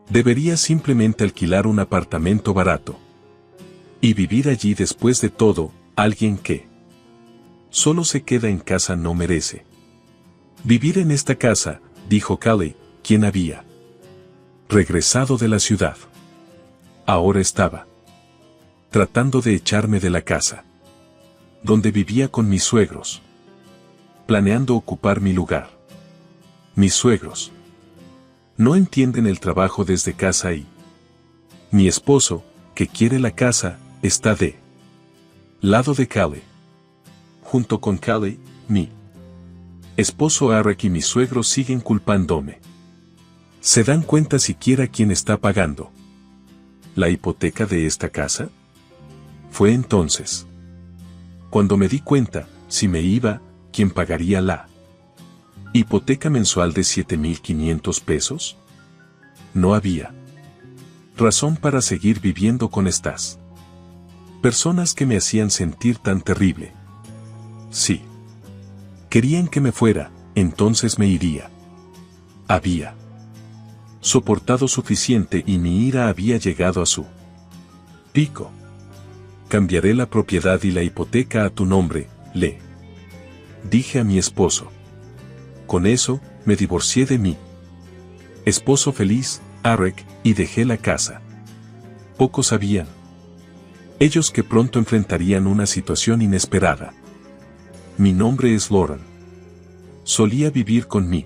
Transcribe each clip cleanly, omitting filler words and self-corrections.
Debería simplemente alquilar un apartamento barato. Y vivir allí. Después de todo, alguien que solo se queda en casa no merece vivir en esta casa, dijo Callie, quien había regresado de la ciudad. Ahora estaba tratando de echarme de la casa donde vivía con mis suegros, planeando ocupar mi lugar. Mis suegros no entienden el trabajo desde casa y mi esposo, que quiere la casa, está de lado de Callie. Junto con Callie, mi esposo Eric y mis suegros siguen culpándome. ¿Se dan cuenta siquiera quién está pagando la hipoteca de esta casa? Fue entonces cuando me di cuenta, si me iba, ¿quién pagaría la hipoteca mensual de 7,500 pesos? No había razón para seguir viviendo con estas personas que me hacían sentir tan terrible. Sí. Querían que me fuera, entonces me iría. Había soportado suficiente y mi ira había llegado a su pico. Cambiaré la propiedad y la hipoteca a tu nombre, le dije a mi esposo. Con eso, me divorcié de mi esposo feliz, Eric, y dejé la casa. Pocos sabían ellos que pronto enfrentarían una situación inesperada. Mi nombre es Lauren. Solía vivir con mi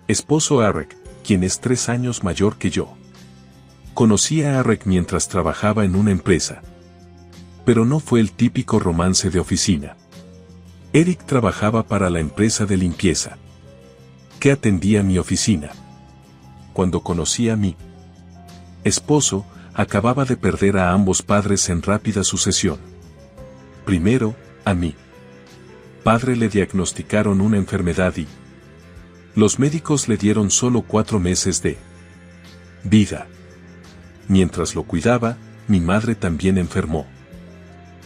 esposo Eric, quien es 3 años mayor que yo. Conocí a Eric mientras trabajaba en una empresa. Pero no fue el típico romance de oficina. Eric trabajaba para la empresa de limpieza que atendía mi oficina. Cuando conocí a mi esposo, acababa de perder a ambos padres en rápida sucesión. Primero, a mi padre le diagnosticaron una enfermedad y los médicos le dieron solo 4 meses de vida. Mientras lo cuidaba, mi madre también enfermó.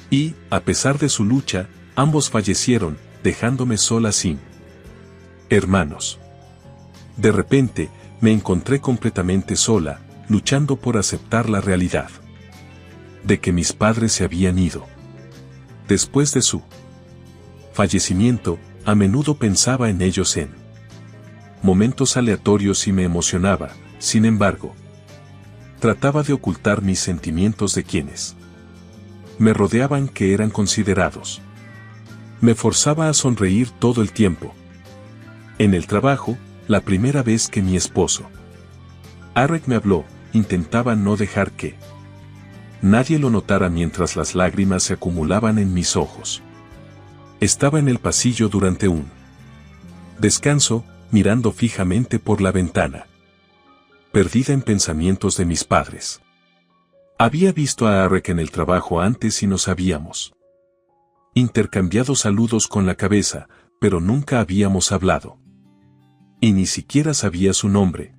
Y, a pesar de su lucha, ambos fallecieron, dejándome sola sin hermanos. De repente, me encontré completamente sola, luchando por aceptar la realidad de que mis padres se habían ido. Después de su fallecimiento, a menudo pensaba en ellos en momentos aleatorios y me emocionaba. Sin embargo, trataba de ocultar mis sentimientos de quienes me rodeaban, que eran considerados. Me forzaba a sonreír todo el tiempo. En el trabajo, la primera vez que mi esposo Eric me habló, intentaba no dejar que nadie lo notara mientras las lágrimas se acumulaban en mis ojos. Estaba en el pasillo durante un descanso, mirando fijamente por la ventana, perdida en pensamientos de mis padres. Había visto a Eric en el trabajo antes y nos habíamos intercambiado saludos con la cabeza, pero nunca habíamos hablado. Y ni siquiera sabía su nombre.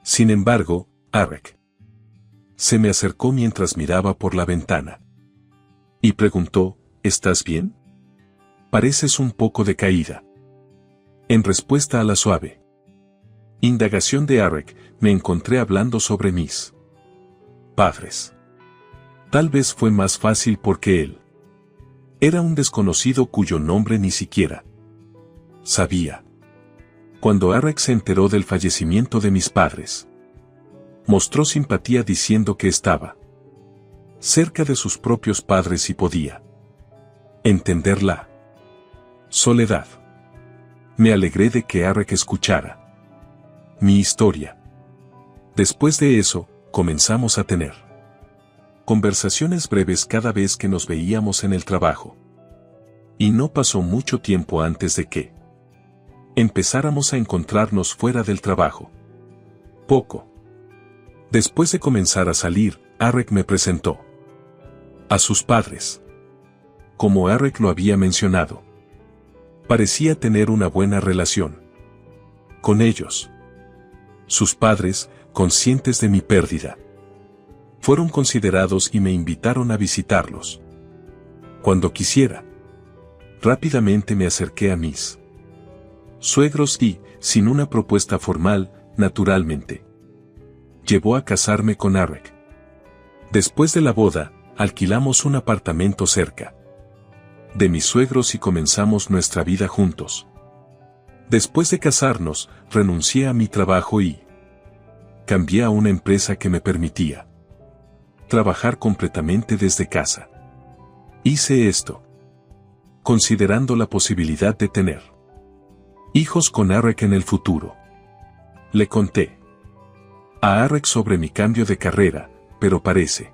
Sin embargo, Eric se me acercó mientras miraba por la ventana y preguntó, ¿estás bien? Pareces un poco decaída. En respuesta a la suave indagación de Eric, me encontré hablando sobre mis padres. Tal vez fue más fácil porque él era un desconocido cuyo nombre ni siquiera sabía. Cuando Eric se enteró del fallecimiento de mis padres, mostró simpatía diciendo que estaba cerca de sus propios padres y podía entender la soledad. Me alegré de que Eric escuchara mi historia. Después de eso, comenzamos a tener conversaciones breves cada vez que nos veíamos en el trabajo. Y no pasó mucho tiempo antes de que empezáramos a encontrarnos fuera del trabajo. Poco después de comenzar a salir, Eric me presentó a sus padres. Como Eric lo había mencionado, parecía tener una buena relación con ellos. Sus padres, conscientes de mi pérdida, fueron considerados y me invitaron a visitarlos cuando quisiera. Rápidamente me acerqué a mis suegros y, sin una propuesta formal, naturalmente, llevó a casarme con Arek. Después de la boda, alquilamos un apartamento cerca de mis suegros y comenzamos nuestra vida juntos. Después de casarnos, renuncié a mi trabajo y cambié a una empresa que me permitía trabajar completamente desde casa. Hice esto considerando la posibilidad de tener hijos con Arek en el futuro. Le conté a Arek sobre mi cambio de carrera, pero parece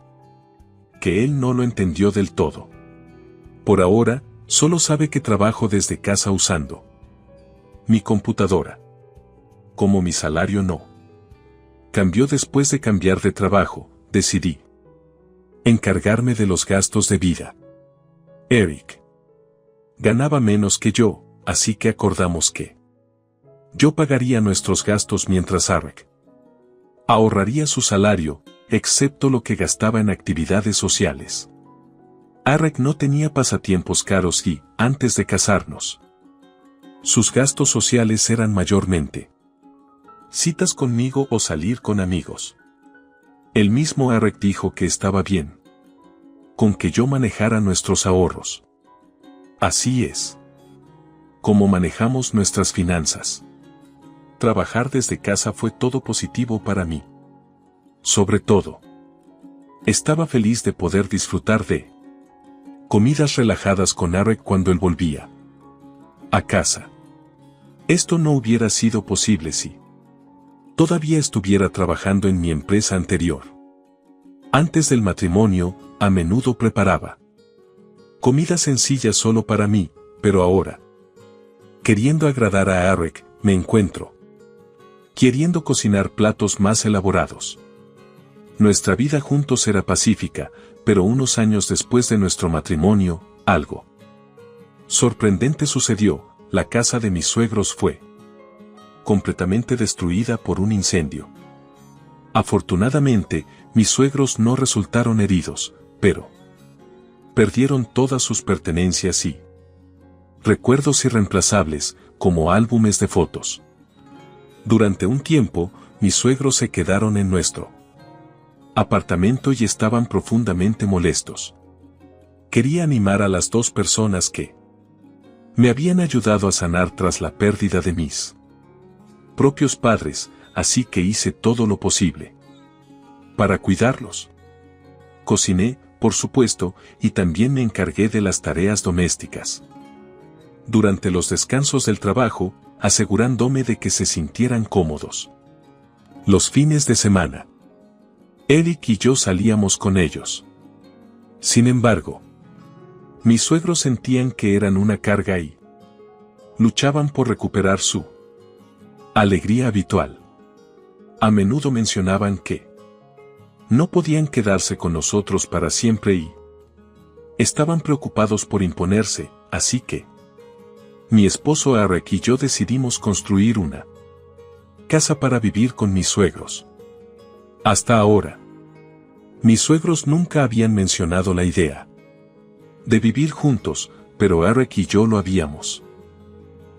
que él no lo entendió del todo. Por ahora, solo sabe que trabajo desde casa usando mi computadora. Como mi salario no cambió después de cambiar de trabajo, decidí encargarme de los gastos de vida. Eric ganaba menos que yo, así que acordamos que yo pagaría nuestros gastos mientras Arek ahorraría su salario, excepto lo que gastaba en actividades sociales. Arek no tenía pasatiempos caros y, antes de casarnos, sus gastos sociales eran mayormente citas conmigo o salir con amigos. El mismo Arek dijo que estaba bien con que yo manejara nuestros ahorros. Así es como manejamos nuestras finanzas. Trabajar desde casa fue todo positivo para mí. Sobre todo, estaba feliz de poder disfrutar de comidas relajadas con Arek cuando él volvía a casa. Esto no hubiera sido posible si todavía estuviera trabajando en mi empresa anterior. Antes del matrimonio, a menudo preparaba comida sencilla solo para mí, pero ahora, queriendo agradar a Arek, me encuentro queriendo cocinar platos más elaborados. Nuestra vida juntos era pacífica, pero unos años después de nuestro matrimonio, algo sorprendente sucedió. La casa de mis suegros fue completamente destruida por un incendio. Afortunadamente, mis suegros no resultaron heridos, pero perdieron todas sus pertenencias y recuerdos irreemplazables, como álbumes de fotos. Durante un tiempo, mis suegros se quedaron en nuestro apartamento y estaban profundamente molestos. Quería animar a las dos personas que me habían ayudado a sanar tras la pérdida de mis propios padres, así que hice todo lo posible para cuidarlos. Cociné, por supuesto, y también me encargué de las tareas domésticas. Durante los descansos del trabajo, asegurándome de que se sintieran cómodos. Los fines de semana, Eric y yo salíamos con ellos. Sin embargo, mis suegros sentían que eran una carga y luchaban por recuperar su alegría habitual. A menudo mencionaban que no podían quedarse con nosotros para siempre y estaban preocupados por imponerse, así que mi esposo Arek y yo decidimos construir una casa para vivir con mis suegros. Hasta ahora, mis suegros nunca habían mencionado la idea de vivir juntos, pero Arek y yo lo habíamos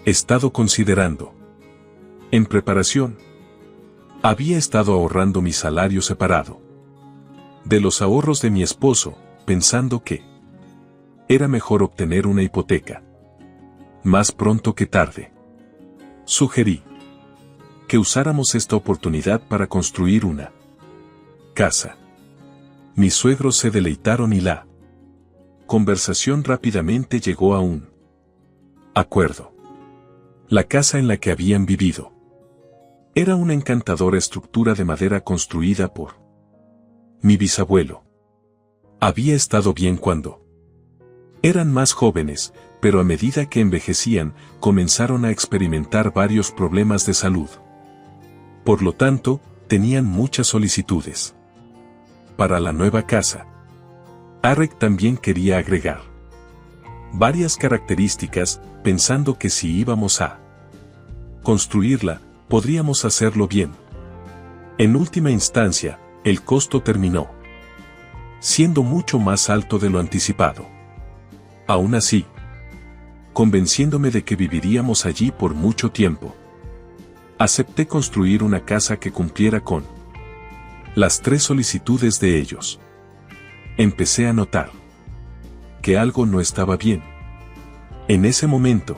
estado considerando. En preparación, había estado ahorrando mi salario separado de los ahorros de mi esposo, pensando que era mejor obtener una hipoteca más pronto que tarde. Sugerí que usáramos esta oportunidad para construir una casa. Mis suegros se deleitaron y la conversación rápidamente llegó a un acuerdo. La casa en la que habían vivido era una encantadora estructura de madera construida por mi bisabuelo. Había estado bien cuando eran más jóvenes, pero a medida que envejecían, comenzaron a experimentar varios problemas de salud. Por lo tanto, tenían muchas solicitudes para la nueva casa. Arek también quería agregar varias características, pensando que si íbamos a construirla, podríamos hacerlo bien. En última instancia, el costo terminó siendo mucho más alto de lo anticipado. Aún así, convenciéndome de que viviríamos allí por mucho tiempo, acepté construir una casa que cumpliera con las 3 solicitudes de ellos. Empecé a notar que algo no estaba bien. En ese momento,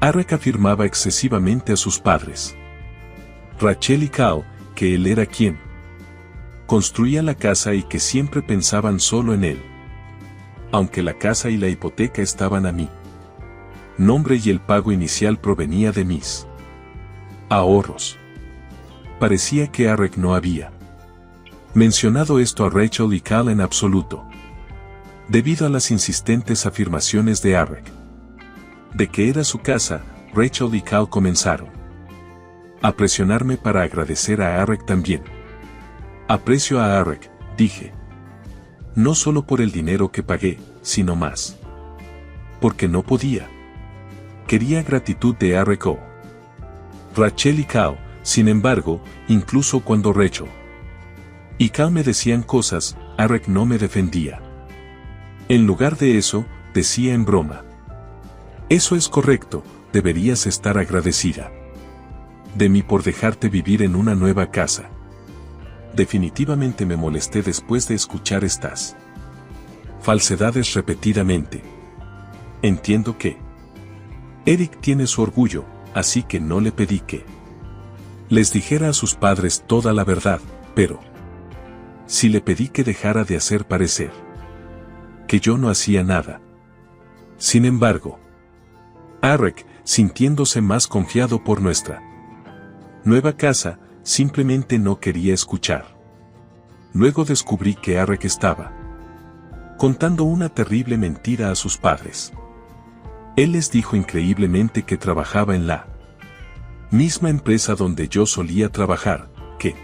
Arek afirmaba excesivamente a sus padres, Rachel y Cal, que él era quien construía la casa y que siempre pensaban solo en él. Aunque la casa y la hipoteca estaban a mi nombre y el pago inicial provenía de mis ahorros. Parecía que Arek no había mencionado esto a Rachel y Cal en absoluto, debido a las insistentes afirmaciones de Arek de que era su casa. Rachel y Cal comenzaron a presionarme para agradecer a Arek también. Aprecio a Arek, dije. No solo por el dinero que pagué, sino más porque no podía. Quería gratitud de Arek o Rachel y Cal. Sin embargo, incluso cuando Rachel y Cal me decían cosas, Arek no me defendía. En lugar de eso, decía en broma: eso es correcto, deberías estar agradecida de mí por dejarte vivir en una nueva casa. Definitivamente me molesté después de escuchar estas falsedades repetidamente. Entiendo que Eric tiene su orgullo, así que no le pedí que les dijera a sus padres toda la verdad, pero sí le pedí que dejara de hacer parecer que yo no hacía nada. Sin embargo, Arek, sintiéndose más confiado por nuestra nueva casa, simplemente no quería escuchar. Luego descubrí que Arek estaba contando una terrible mentira a sus padres. Él les dijo increíblemente que trabajaba en la misma empresa donde yo solía trabajar, que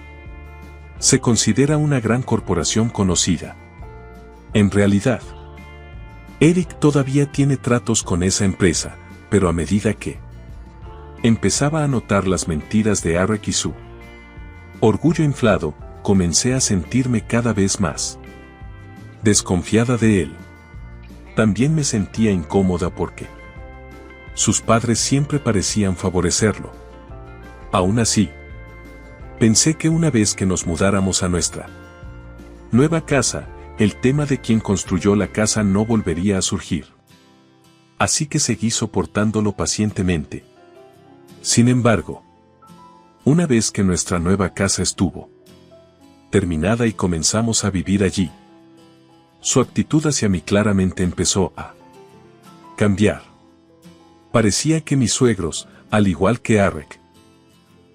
se considera una gran corporación conocida. En realidad, Eric todavía tiene tratos con esa empresa, pero a medida que empezaba a notar las mentiras de Arek y su orgullo inflado, comencé a sentirme cada vez más desconfiada de él. También me sentía incómoda porque sus padres siempre parecían favorecerlo. Aún así, pensé que una vez que nos mudáramos a nuestra nueva casa, el tema de quién construyó la casa no volvería a surgir. Así que seguí soportándolo pacientemente. Sin embargo, una vez que nuestra nueva casa estuvo terminada y comenzamos a vivir allí, su actitud hacia mí claramente empezó a cambiar. Parecía que mis suegros, al igual que Arek,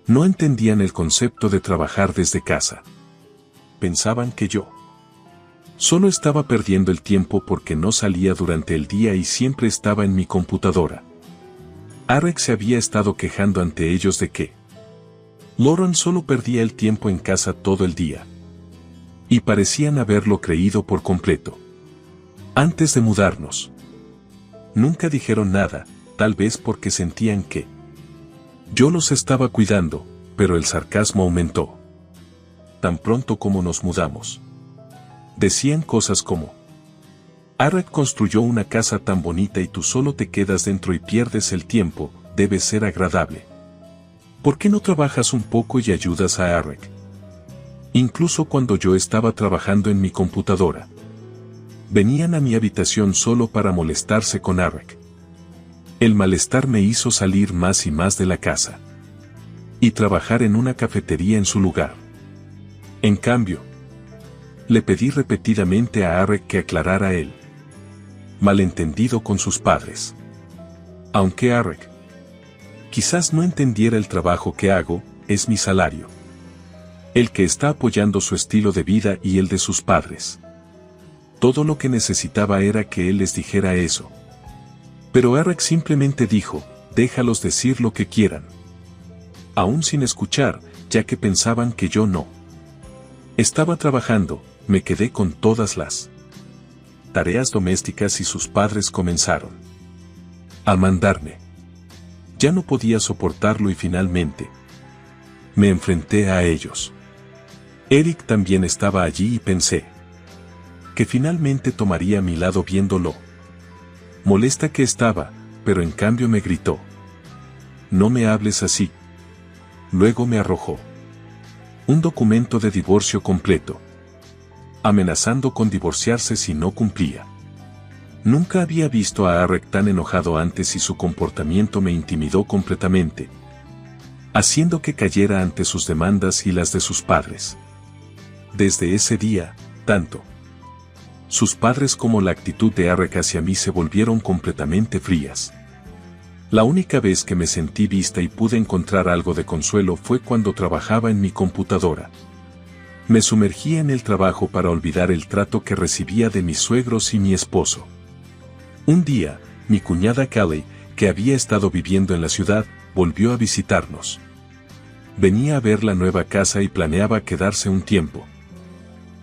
no entendían el concepto de trabajar desde casa. Pensaban que yo solo estaba perdiendo el tiempo porque no salía durante el día y siempre estaba en mi computadora. Arek se había estado quejando ante ellos de que Lauren solo perdía el tiempo en casa todo el día. Y parecían haberlo creído por completo. Antes de mudarnos, nunca dijeron nada, tal vez porque sentían que yo los estaba cuidando, pero el sarcasmo aumentó tan pronto como nos mudamos. Decían cosas como: Arek construyó una casa tan bonita y tú solo te quedas dentro y pierdes el tiempo, debe ser agradable. ¿Por qué no trabajas un poco y ayudas a Arek? Incluso cuando yo estaba trabajando en mi computadora, venían a mi habitación solo para molestarse con Arek. El malestar me hizo salir más y más de la casa y trabajar en una cafetería en su lugar. En cambio, le pedí repetidamente a Arek que aclarara el malentendido con sus padres. Aunque Arek quizás no entendiera el trabajo que hago, es mi salario el que está apoyando su estilo de vida y el de sus padres. Todo lo que necesitaba era que él les dijera eso. Pero Arek simplemente dijo: déjalos decir lo que quieran. Aún sin escuchar, ya que pensaban que yo no estaba trabajando, me quedé con todas las tareas domésticas y sus padres comenzaron a mandarme. Ya no podía soportarlo y finalmente me enfrenté a ellos. Eric también estaba allí y pensé que finalmente tomaría mi lado viéndolo molesta que estaba, pero en cambio me gritó: no me hables así. Luego me arrojó Un documento de divorcio completo. Amenazando con divorciarse si no cumplía. Nunca había visto a Arek tan enojado antes y su comportamiento me intimidó completamente, haciendo que cayera ante sus demandas y las de sus padres. Desde ese día, tanto sus padres como la actitud de Arek hacia mí se volvieron completamente frías. La única vez que me sentí vista y pude encontrar algo de consuelo fue cuando trabajaba en mi computadora. Me sumergía en el trabajo para olvidar el trato que recibía de mis suegros y mi esposo. Un día, mi cuñada Callie, que había estado viviendo en la ciudad, volvió a visitarnos. Venía a ver la nueva casa y planeaba quedarse un tiempo.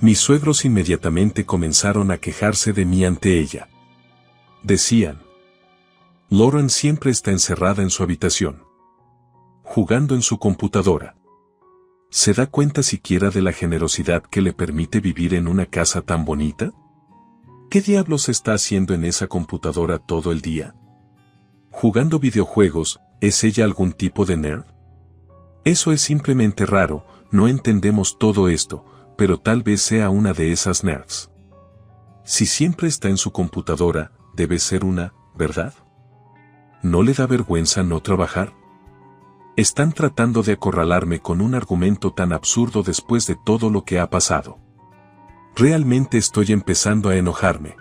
Mis suegros inmediatamente comenzaron a quejarse de mí ante ella. Decían: Lauren siempre está encerrada en su habitación, jugando en su computadora. ¿Se da cuenta siquiera de la generosidad que le permite vivir en una casa tan bonita? ¿Qué diablos está haciendo en esa computadora todo el día? ¿Jugando videojuegos? ¿Es ella algún tipo de nerd? Eso es simplemente raro, no entendemos todo esto, pero tal vez sea una de esas nerds. Si siempre está en su computadora, debe ser una, ¿verdad? ¿No le da vergüenza no trabajar? Están tratando de acorralarme con un argumento tan absurdo después de todo lo que ha pasado. Realmente estoy empezando a enojarme.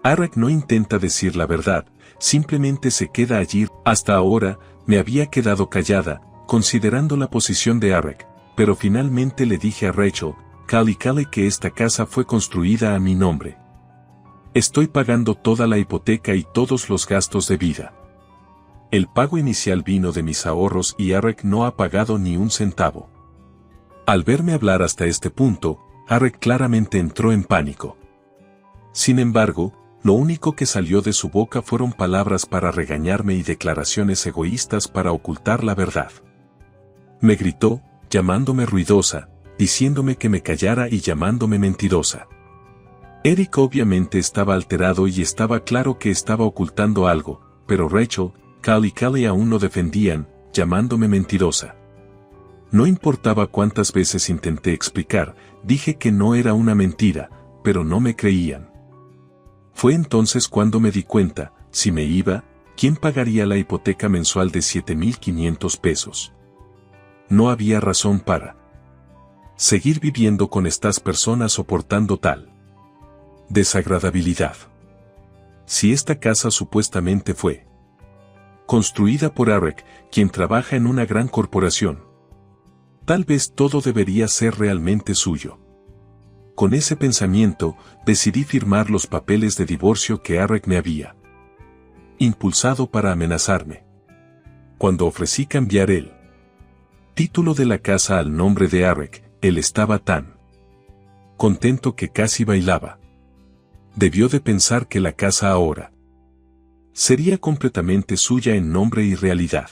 Arek no intenta decir la verdad, simplemente se queda allí. Hasta ahora, me había quedado callada, considerando la posición de Arek, pero finalmente le dije a Rachel, Callie, que esta casa fue construida a mi nombre. Estoy pagando toda la hipoteca y todos los gastos de vida. El pago inicial vino de mis ahorros y Arek no ha pagado ni un centavo. Al verme hablar hasta este punto, Arek claramente entró en pánico. Sin embargo, lo único que salió de su boca fueron palabras para regañarme y declaraciones egoístas para ocultar la verdad. Me gritó, llamándome ruidosa, diciéndome que me callara y llamándome mentirosa. Eric obviamente estaba alterado y estaba claro que estaba ocultando algo, pero Rachel, Callie aún lo defendían, llamándome mentirosa. No importaba cuántas veces intenté explicar, dije que no era una mentira, pero no me creían. Fue entonces cuando me di cuenta, si me iba, ¿quién pagaría la hipoteca mensual de $7,500? No había razón para seguir viviendo con estas personas soportando tal desagradabilidad. Si esta casa supuestamente fue construida por Arek, quien trabaja en una gran corporación, tal vez todo debería ser realmente suyo. Con ese pensamiento, decidí firmar los papeles de divorcio que Arek me había impulsado para amenazarme. Cuando ofrecí cambiar el título de la casa al nombre de Arek, él estaba tan contento que casi bailaba. Debió de pensar que la casa ahora sería completamente suya en nombre y realidad.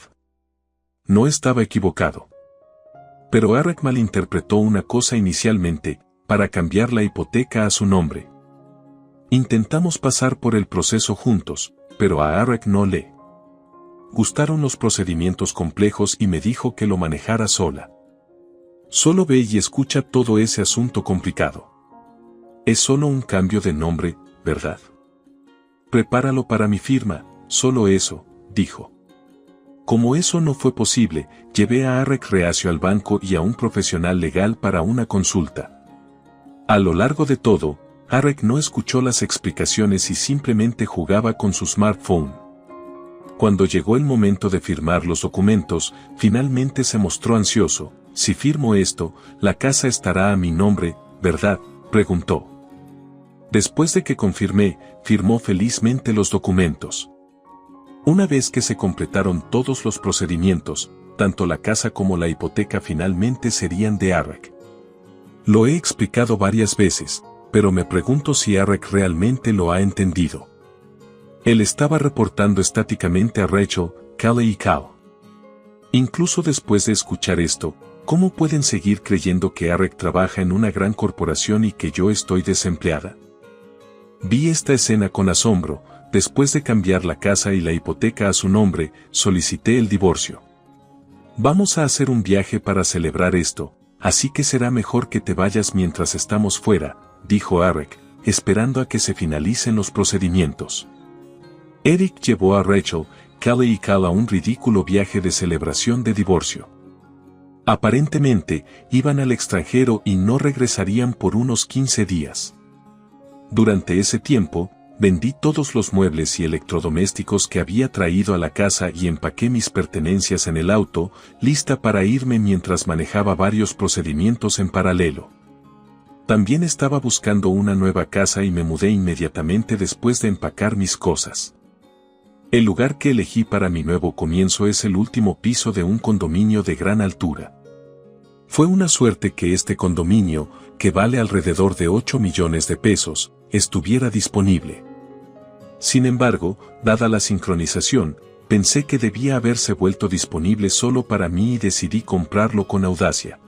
No estaba equivocado. Pero Arek malinterpretó una cosa inicialmente, para cambiar la hipoteca a su nombre. Intentamos pasar por el proceso juntos, pero a Arek no le gustaron los procedimientos complejos y me dijo que lo manejara sola. Solo ve y escucha todo ese asunto complicado. Es solo un cambio de nombre, ¿verdad? Prepáralo para mi firma, solo eso, dijo. Como eso no fue posible, llevé a Arek reacio al banco y a un profesional legal para una consulta. A lo largo de todo, Arek no escuchó las explicaciones y simplemente jugaba con su smartphone. Cuando llegó el momento de firmar los documentos, finalmente se mostró ansioso. Si firmo esto, la casa estará a mi nombre, ¿verdad?, preguntó. Después de que confirmé, firmó felizmente los documentos. Una vez que se completaron todos los procedimientos, tanto la casa como la hipoteca finalmente serían de Arek. Lo he explicado varias veces, pero me pregunto si Arek realmente lo ha entendido. Él estaba reportando estáticamente a Rachel, Callie y Cal. Incluso después de escuchar esto, ¿cómo pueden seguir creyendo que Arek trabaja en una gran corporación y que yo estoy desempleada? Vi esta escena con asombro. Después de cambiar la casa y la hipoteca a su nombre, solicité el divorcio. Vamos a hacer un viaje para celebrar esto, así que será mejor que te vayas mientras estamos fuera, dijo Eric, esperando a que se finalicen los procedimientos. Eric llevó a Rachel, Callie y Cal a un ridículo viaje de celebración de divorcio. Aparentemente, iban al extranjero y no regresarían por unos 15 días. Durante ese tiempo, vendí todos los muebles y electrodomésticos que había traído a la casa y empaqué mis pertenencias en el auto, lista para irme mientras manejaba varios procedimientos en paralelo. También estaba buscando una nueva casa y me mudé inmediatamente después de empacar mis cosas. El lugar que elegí para mi nuevo comienzo es el último piso de un condominio de gran altura. Fue una suerte que este condominio, que vale alrededor de 8 millones de pesos, estuviera disponible. Sin embargo, dada la sincronización, pensé que debía haberse vuelto disponible solo para mí y decidí comprarlo con audacia.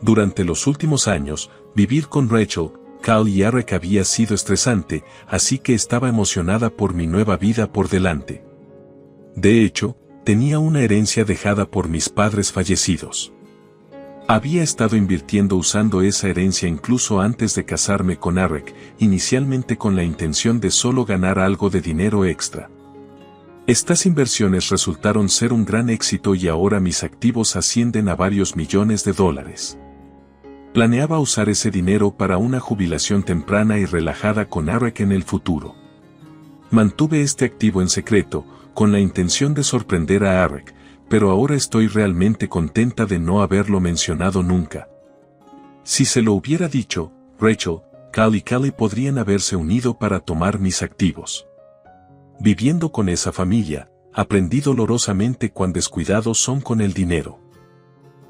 Durante los últimos años, vivir con Rachel, Cal y Eric había sido estresante, así que estaba emocionada por mi nueva vida por delante. De hecho, tenía una herencia dejada por mis padres fallecidos. Había estado invirtiendo usando esa herencia incluso antes de casarme con Eric, inicialmente con la intención de solo ganar algo de dinero extra. Estas inversiones resultaron ser un gran éxito y ahora mis activos ascienden a varios millones de dólares. Planeaba usar ese dinero para una jubilación temprana y relajada con Eric en el futuro. Mantuve este activo en secreto, con la intención de sorprender a Eric, pero ahora estoy realmente contenta de no haberlo mencionado nunca. Si se lo hubiera dicho, Rachel, Cal y Callie podrían haberse unido para tomar mis activos. Viviendo con esa familia, aprendí dolorosamente cuán descuidados son con el dinero.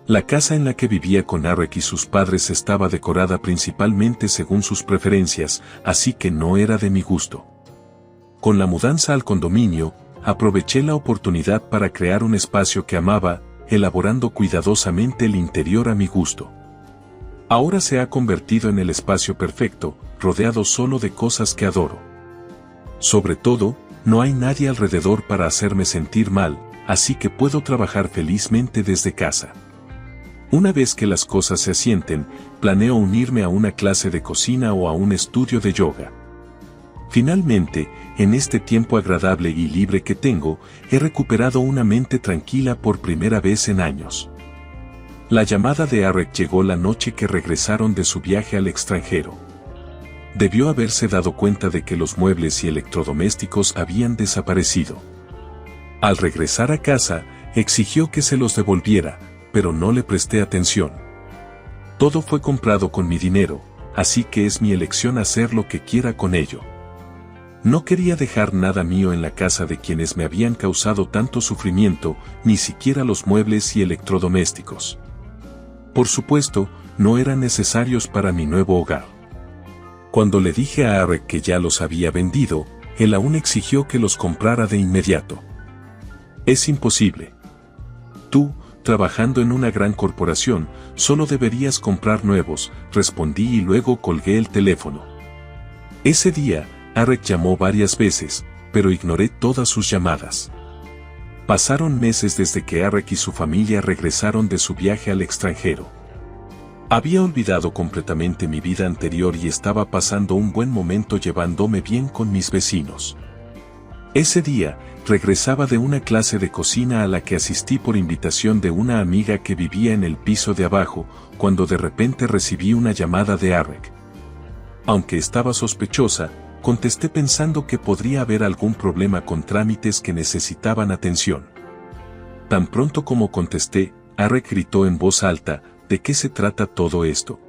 La casa en la que vivía con Eric y sus padres estaba decorada principalmente según sus preferencias, así que no era de mi gusto. Con la mudanza al condominio, aproveché la oportunidad para crear un espacio que amaba, elaborando cuidadosamente el interior a mi gusto. Ahora se ha convertido en el espacio perfecto, rodeado solo de cosas que adoro. Sobre todo, no hay nadie alrededor para hacerme sentir mal, así que puedo trabajar felizmente desde casa. Una vez que las cosas se asienten, planeo unirme a una clase de cocina o a un estudio de yoga. Finalmente, en este tiempo agradable y libre que tengo, he recuperado una mente tranquila por primera vez en años. La llamada de Eric llegó la noche que regresaron de su viaje al extranjero. Debió haberse dado cuenta de que los muebles y electrodomésticos habían desaparecido. Al regresar a casa, exigió que se los devolviera, pero no le presté atención. Todo fue comprado con mi dinero, así que es mi elección hacer lo que quiera con ello. No quería dejar nada mío en la casa de quienes me habían causado tanto sufrimiento, ni siquiera los muebles y electrodomésticos. Por supuesto, no eran necesarios para mi nuevo hogar. Cuando le dije a Eric que ya los había vendido, él aún exigió que los comprara de inmediato. Es imposible. Tú, trabajando en una gran corporación, solo deberías comprar nuevos, respondí y luego colgué el teléfono. Ese día, Eric llamó varias veces, pero ignoré todas sus llamadas. Pasaron meses desde que Eric y su familia regresaron de su viaje al extranjero. Había olvidado completamente mi vida anterior y estaba pasando un buen momento llevándome bien con mis vecinos. Ese día, regresaba de una clase de cocina a la que asistí por invitación de una amiga que vivía en el piso de abajo, cuando de repente recibí una llamada de Eric. Aunque estaba sospechosa, contesté pensando que podría haber algún problema con trámites que necesitaban atención. Tan pronto como contesté, Eric gritó en voz alta, ¿de qué se trata todo esto?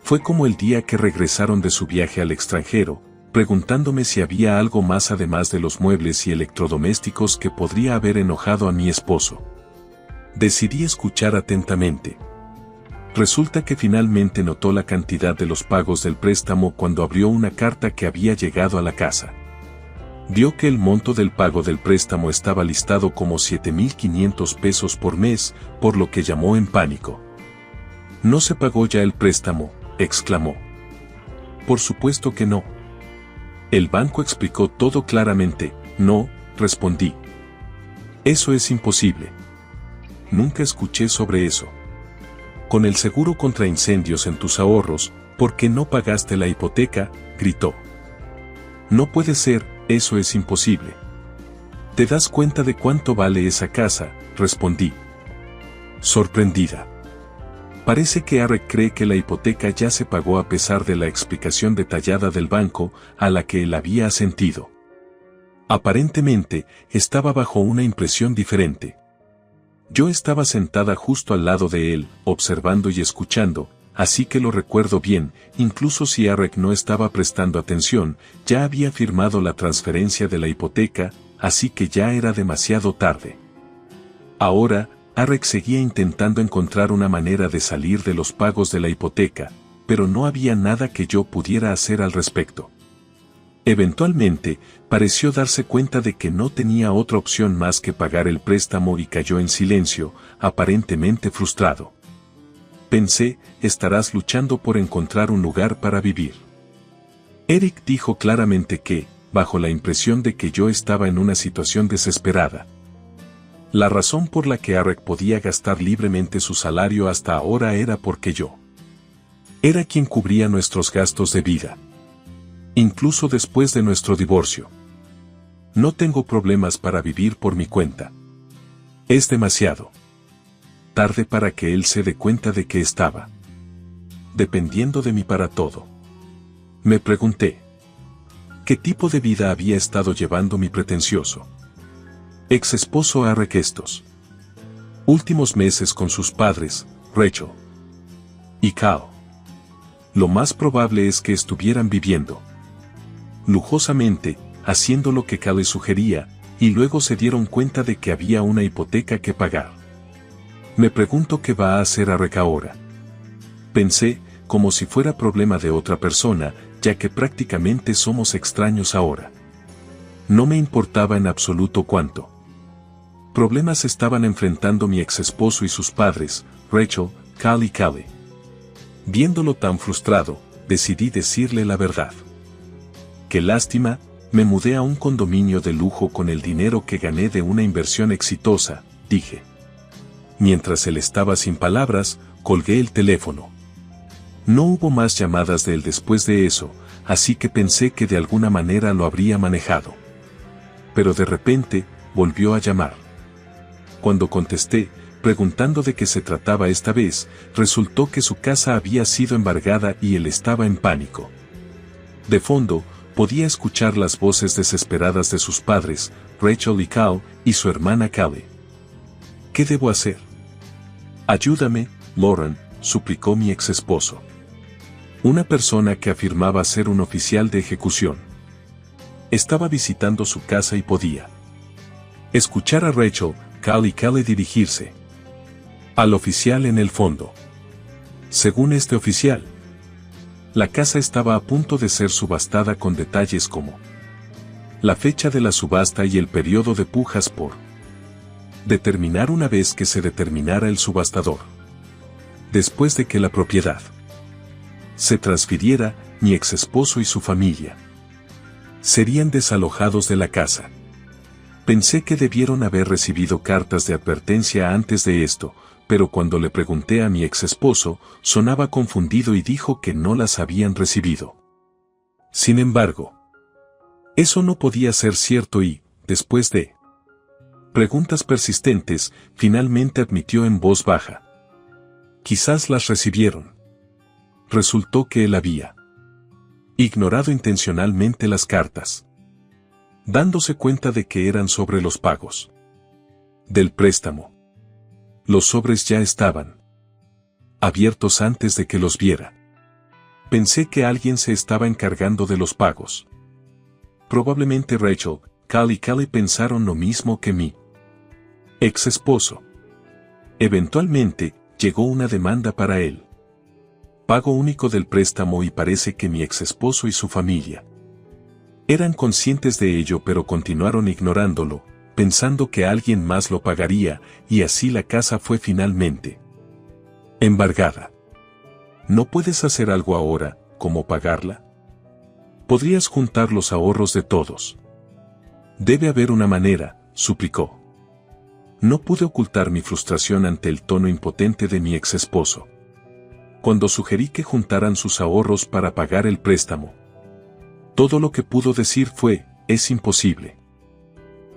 Fue como el día que regresaron de su viaje al extranjero, preguntándome si había algo más además de los muebles y electrodomésticos que podría haber enojado a mi esposo. Decidí escuchar atentamente. Resulta que finalmente notó la cantidad de los pagos del préstamo cuando abrió una carta que había llegado a la casa. Vio que el monto del pago del préstamo estaba listado como 7,500 pesos por mes, por lo que llamó en pánico. «¿No se pagó ya el préstamo?», exclamó. «Por supuesto que no». El banco explicó todo claramente. «No», respondí. «Eso es imposible. Nunca escuché sobre eso». Con el seguro contra incendios en tus ahorros, ¿por qué no pagaste la hipoteca?, gritó. No puede ser, eso es imposible. ¿Te das cuenta de cuánto vale esa casa?, respondí, sorprendida. Parece que Arek cree que la hipoteca ya se pagó a pesar de la explicación detallada del banco a la que él había asentido. Aparentemente, estaba bajo una impresión diferente. Yo estaba sentada justo al lado de él, observando y escuchando, así que lo recuerdo bien, incluso si Arek no estaba prestando atención, ya había firmado la transferencia de la hipoteca, así que ya era demasiado tarde. Ahora, Arek seguía intentando encontrar una manera de salir de los pagos de la hipoteca, pero no había nada que yo pudiera hacer al respecto. Eventualmente, pareció darse cuenta de que no tenía otra opción más que pagar el préstamo y cayó en silencio, aparentemente frustrado. Pensé, estarás luchando por encontrar un lugar para vivir. Eric dijo claramente que, bajo la impresión de que yo estaba en una situación desesperada. La razón por la que Arek podía gastar libremente su salario hasta ahora era porque yo era quien cubría nuestros gastos de vida. Incluso después de nuestro divorcio. No tengo problemas para vivir por mi cuenta. Es demasiado tarde para que él se dé cuenta de que estaba dependiendo de mí para todo. Me pregunté, ¿qué tipo de vida había estado llevando mi pretencioso ex esposo Arek estos últimos meses con sus padres, Rachel y Cal? Lo más probable es que estuvieran viviendo lujosamente, haciendo lo que Cal les sugería, y luego se dieron cuenta de que había una hipoteca que pagar. Me pregunto qué va a hacer Arek ahora. Pensé, como si fuera problema de otra persona, ya que prácticamente somos extraños ahora. No me importaba en absoluto cuánto problemas estaban enfrentando mi ex esposo y sus padres, Rachel, Cal y Callie. Viéndolo tan frustrado, decidí decirle la verdad. Qué lástima, me mudé a un condominio de lujo con el dinero que gané de una inversión exitosa, dije. Mientras él estaba sin palabras, colgué el teléfono. No hubo más llamadas de él después de eso, así que pensé que de alguna manera lo habría manejado. Pero de repente, volvió a llamar. Cuando contesté, preguntando de qué se trataba esta vez, resultó que su casa había sido embargada y él estaba en pánico. De fondo, podía escuchar las voces desesperadas de sus padres, Rachel y Cal, y su hermana Callie. ¿Qué debo hacer? Ayúdame, Lauren, suplicó mi ex esposo. Una persona que afirmaba ser un oficial de ejecución. Estaba visitando su casa y podía escuchar a Rachel, Cal y Callie dirigirse al oficial en el fondo. Según este oficial, la casa estaba a punto de ser subastada con detalles como la fecha de la subasta y el periodo de pujas por determinar una vez que se determinara el subastador. Después de que la propiedad se transfiriera, mi ex esposo y su familia serían desalojados de la casa. Pensé que debieron haber recibido cartas de advertencia antes de esto, pero cuando le pregunté a mi ex esposo, sonaba confundido y dijo que no las habían recibido. Sin embargo, eso no podía ser cierto y, después de preguntas persistentes, finalmente admitió en voz baja. Quizás las recibieron. Resultó que él había ignorado intencionalmente las cartas, dándose cuenta de que eran sobre los pagos del préstamo. Los sobres ya estaban abiertos antes de que los viera. Pensé que alguien se estaba encargando de los pagos. Probablemente Rachel, Cal y Callie pensaron lo mismo que mi ex esposo. Eventualmente, llegó una demanda para él. Pago único del préstamo y parece que mi ex esposo y su familia eran conscientes de ello pero continuaron ignorándolo, pensando que alguien más lo pagaría, y así la casa fue finalmente embargada. ¿No puedes hacer algo ahora, como pagarla? Podrías juntar los ahorros de todos. Debe haber una manera, suplicó. No pude ocultar mi frustración ante el tono impotente de mi ex esposo. Cuando sugerí que juntaran sus ahorros para pagar el préstamo, todo lo que pudo decir fue, es imposible.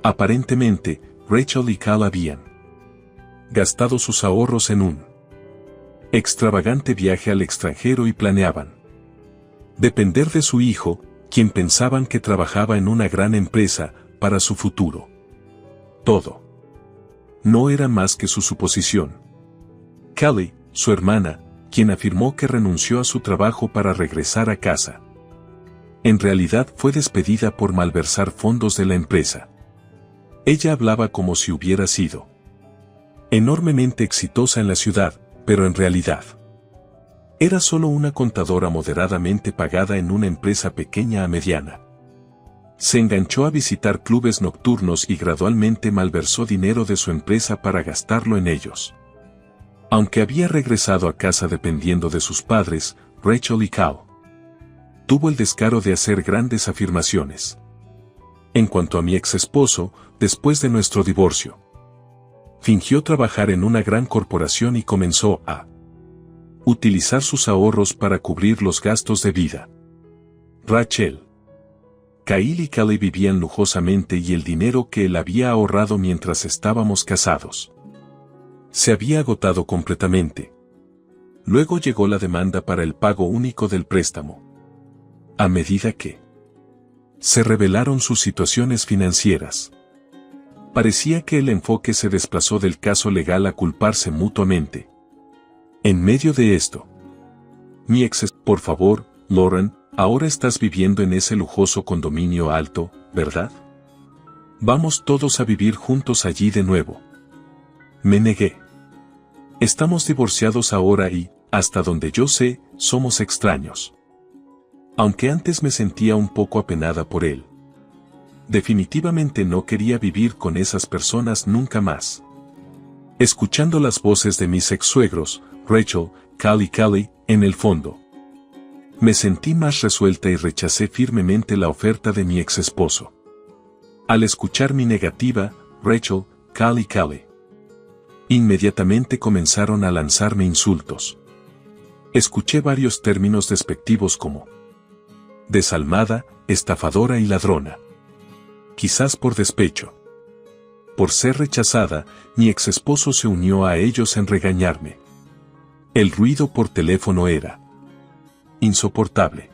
Aparentemente, Rachel y Cal habían gastado sus ahorros en un extravagante viaje al extranjero y planeaban depender de su hijo, quien pensaban que trabajaba en una gran empresa, para su futuro. Todo no era más que su suposición. Callie, su hermana, quien afirmó que renunció a su trabajo para regresar a casa, en realidad fue despedida por malversar fondos de la empresa. Ella hablaba como si hubiera sido enormemente exitosa en la ciudad, pero en realidad era solo una contadora moderadamente pagada en una empresa pequeña a mediana. Se enganchó a visitar clubes nocturnos y gradualmente malversó dinero de su empresa para gastarlo en ellos. Aunque había regresado a casa dependiendo de sus padres, Rachel y Cal tuvo el descaro de hacer grandes afirmaciones. En cuanto a mi ex esposo, después de nuestro divorcio, fingió trabajar en una gran corporación y comenzó a utilizar sus ahorros para cubrir los gastos de vida. Rachel, Kyle y Callie vivían lujosamente y el dinero que él había ahorrado mientras estábamos casados se había agotado completamente. Luego llegó la demanda para el pago único del préstamo. A medida que se revelaron sus situaciones financieras, parecía que el enfoque se desplazó del caso legal a culparse mutuamente. En medio de esto, mi ex, por favor, Lauren, ahora estás viviendo en ese lujoso condominio alto, ¿verdad? Vamos todos a vivir juntos allí de nuevo. Me negué. Estamos divorciados ahora y, hasta donde yo sé, somos extraños. Aunque antes me sentía un poco apenada por él, definitivamente no quería vivir con esas personas nunca más. Escuchando las voces de mis ex-suegros, Rachel, Cal y Callie, en el fondo, me sentí más resuelta y rechacé firmemente la oferta de mi ex-esposo. Al escuchar mi negativa, Rachel, Cal y Callie inmediatamente comenzaron a lanzarme insultos. Escuché varios términos despectivos como desalmada, estafadora y ladrona. Quizás por despecho. Por ser rechazada, mi ex-esposo se unió a ellos en regañarme. El ruido por teléfono era insoportable.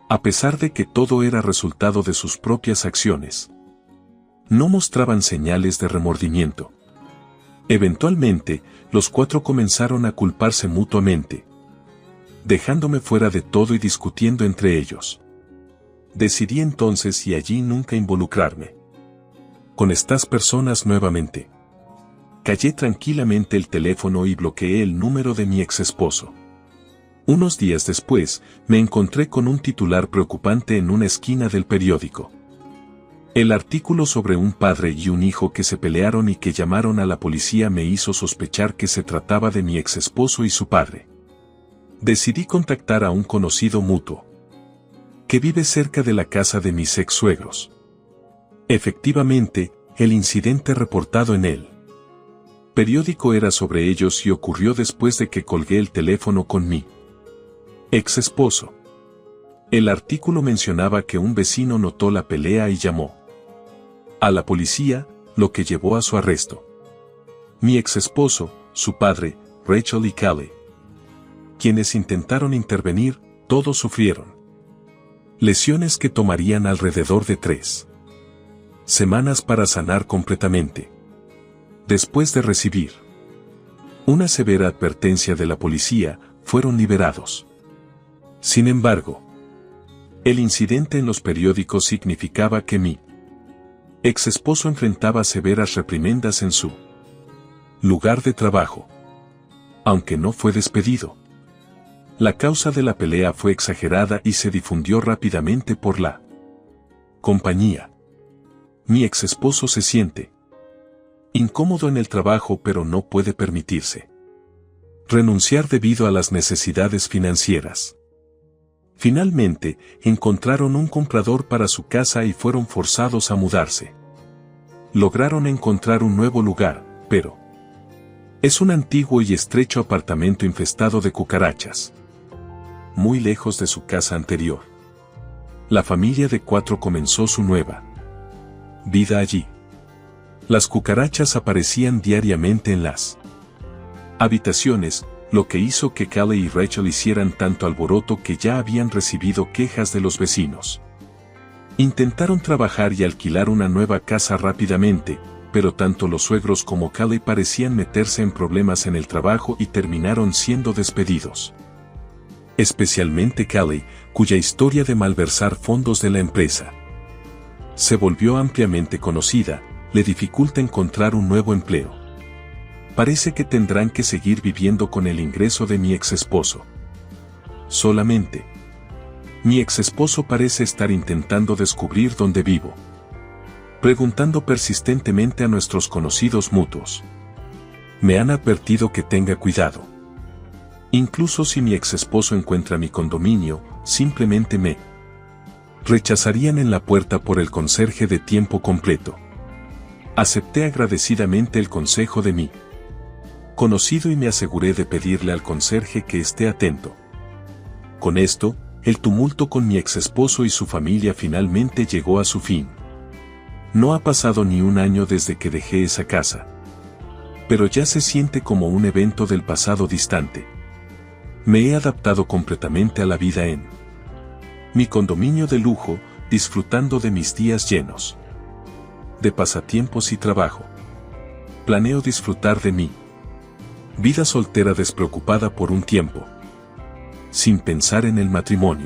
A pesar de que todo era resultado de sus propias acciones, no mostraban señales de remordimiento. Eventualmente, los cuatro comenzaron a culparse mutuamente, dejándome fuera de todo y discutiendo entre ellos. Decidí entonces y allí nunca involucrarme con estas personas nuevamente. Callé tranquilamente el teléfono y bloqueé el número de mi ex-esposo. Unos días después, me encontré con un titular preocupante en una esquina del periódico. El artículo sobre un padre y un hijo que se pelearon y que llamaron a la policía me hizo sospechar que se trataba de mi ex-esposo y su padre. Decidí contactar a un conocido mutuo que vive cerca de la casa de mis ex-suegros. Efectivamente, el incidente reportado en el periódico era sobre ellos y ocurrió después de que colgué el teléfono con mi ex-esposo. El artículo mencionaba que un vecino notó la pelea y llamó a la policía, lo que llevó a su arresto. Mi ex-esposo, su padre, Rachel y Callie, quienes intentaron intervenir, todos sufrieron lesiones que tomarían alrededor de 3 semanas para sanar completamente. Después de recibir una severa advertencia de la policía, fueron liberados. Sin embargo, el incidente en los periódicos significaba que mi ex-esposo enfrentaba severas reprimendas en su lugar de trabajo, aunque no fue despedido. La causa de la pelea fue exagerada y se difundió rápidamente por la compañía. Mi ex-esposo se siente incómodo en el trabajo pero no puede permitirse renunciar debido a las necesidades financieras. Finalmente, encontraron un comprador para su casa y fueron forzados a mudarse. Lograron encontrar un nuevo lugar, pero Es un antiguo y estrecho apartamento infestado de cucarachas. Muy lejos de su casa anterior. La familia de 4 comenzó su nueva vida allí. Las cucarachas aparecían diariamente en las habitaciones, lo que hizo que Callie y Rachel hicieran tanto alboroto que ya habían recibido quejas de los vecinos. Intentaron trabajar y alquilar una nueva casa rápidamente, pero tanto los suegros como Callie parecían meterse en problemas en el trabajo y terminaron siendo despedidos. Especialmente Callie, cuya historia de malversar fondos de la empresa se volvió ampliamente conocida, le dificulta encontrar un nuevo empleo. Parece que tendrán que seguir viviendo con el ingreso de mi ex-esposo. Solamente. Mi ex-esposo parece estar intentando descubrir dónde vivo. Preguntando persistentemente a nuestros conocidos mutuos. Me han advertido que tenga cuidado. Incluso si mi ex-esposo encuentra mi condominio, simplemente me rechazarían en la puerta por el conserje de tiempo completo. Acepté agradecidamente el consejo de mi conocido y me aseguré de pedirle al conserje que esté atento. Con esto, el tumulto con mi ex-esposo y su familia finalmente llegó a su fin. No ha pasado ni un año desde que dejé esa casa. Pero ya se siente como un evento del pasado distante. Me he adaptado completamente a la vida en mi condominio de lujo, disfrutando de mis días llenos de pasatiempos y trabajo. Planeo disfrutar de mi vida soltera despreocupada por un tiempo, sin pensar en el matrimonio.